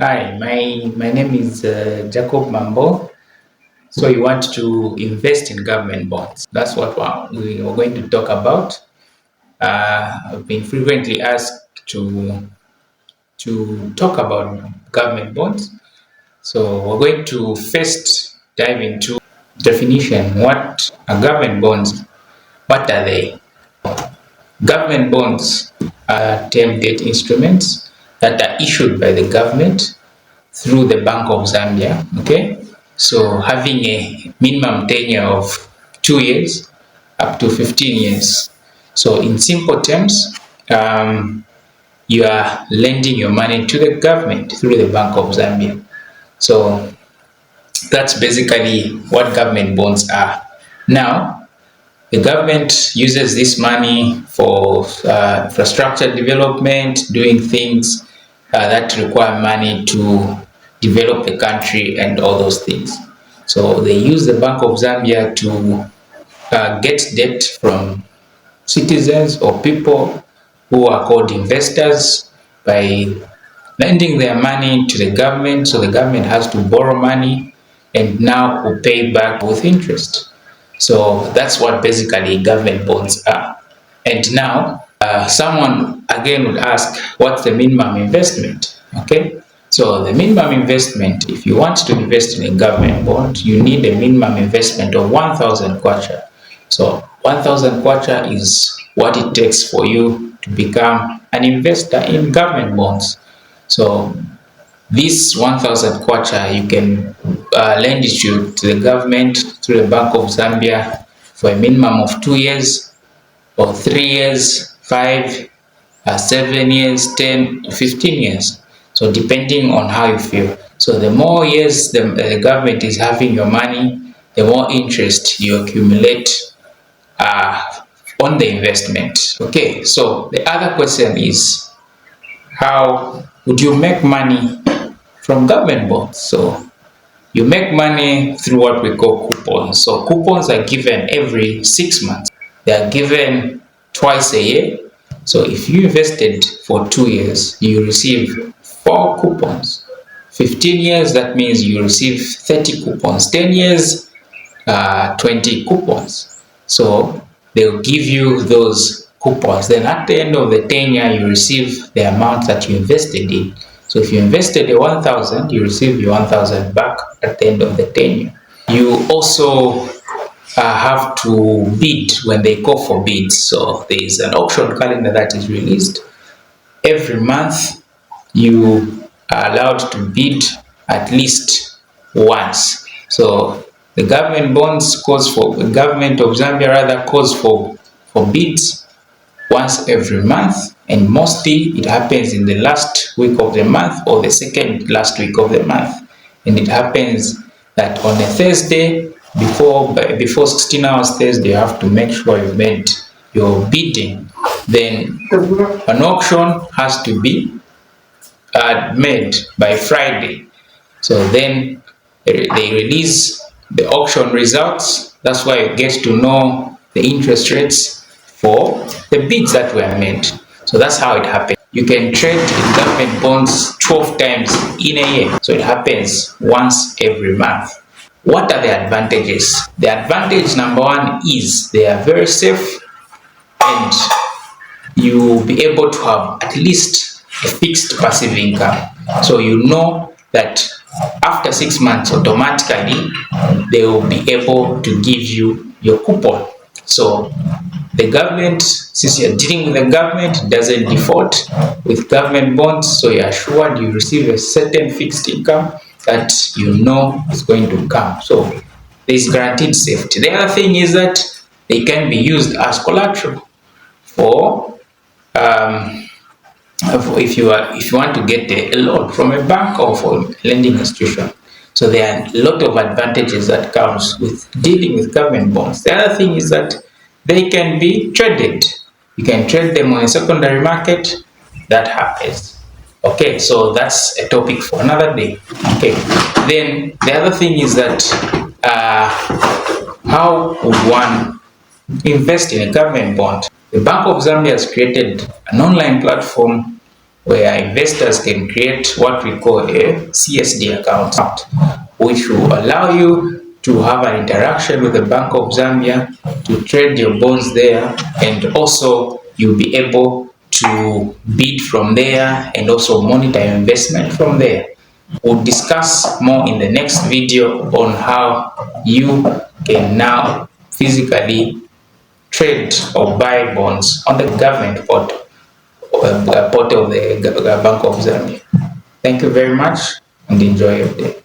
Hi, my name is Jacob Mambo. So you want to invest in government bonds? That's what we are going to talk about. I've been frequently asked to talk about government bonds. So we're going to first dive into definition. What are government bonds? What are they? Government bonds are term debt instruments that are issued by the government through the Bank of Zambia. Okay, so having a minimum tenure of 2 years up to 15 years. So, in simple terms, you are lending your money to the government through the Bank of Zambia. So, that's basically what government bonds are. Now, the government uses this money for infrastructure development, doing things that require money to develop the country and all those things. So they use the Bank of Zambia to get debt from citizens or people who are called investors by lending their money to the government. So the government has to borrow money and now will pay back with interest. So that's what basically government bonds are. And now someone again would ask, what's the minimum investment? Okay, so the minimum investment, if you want to invest in a government bond, you need a minimum investment of 1,000 kwacha. So 1,000 kwacha is what it takes for you to become an investor in government bonds. So this 1,000 kwacha, you can lend it to the government through the Bank of Zambia for a minimum of 2 years or 3 years, 5, 7 years, 10, 15 years. So depending on how you feel. So the more years the government is having your money, the more interest you accumulate uh, on the investment. Okay, so the other question is, how would you make money from government bonds? So you make money through what we call coupons. So coupons are given every 6 months. They are given twice a year. So if you invested for 2 years, you receive 4 coupons. 15 years, that means you receive 30 coupons. 10 years, 20 coupons. So they'll give you those coupons. Then at the end of the tenure, you receive the amount that you invested in. So if you invested 1,000, you receive your 1,000 back at the end of the tenure. You also have to bid when they call for bids. So there is an auction calendar that is released every month. You are allowed to bid at least once. So the government bonds calls for the government of Zambia rather calls for bids once every month, and mostly it happens in the last week of the month or the second last week of the month. And it happens that on a Thursday, before 16 hours Thursday, you have to make sure you made your bidding. Then an auction has to be made by Friday. So then they release the auction results. That's why you get to know the interest rates for the bids that were made. So that's how it happens. You can trade in government bonds 12 times in a year. So it happens once every month. What are the advantages? The advantage number one is they are very safe, and you'll be able to have at least a fixed passive income. So you know that after 6 months, automatically they will be able to give you your coupon. So the government, since you're dealing with the government, doesn't default with government bonds, so you're assured you receive a certain fixed income that you know is going to come. So there's guaranteed safety. The other thing is that they can be used as collateral for if you want to get a loan from a bank or from a lending institution. So there are a lot of advantages that comes with dealing with government bonds. The other thing is that they can be traded. You can trade them on a secondary market. That happens. Okay, so that's a topic for another day. Okay, then the other thing is that how would one invest in a government bond? The Bank of Zambia has created an online platform where investors can create what we call a CSD account, which will allow you to have an interaction with the Bank of Zambia, to trade your bonds there, and also you'll be able to bid from there and also monitor your investment from there. We'll discuss more in the next video on how you can now physically trade or buy bonds on the government portal of the Bank of Zambia. Thank you very much and enjoy your day.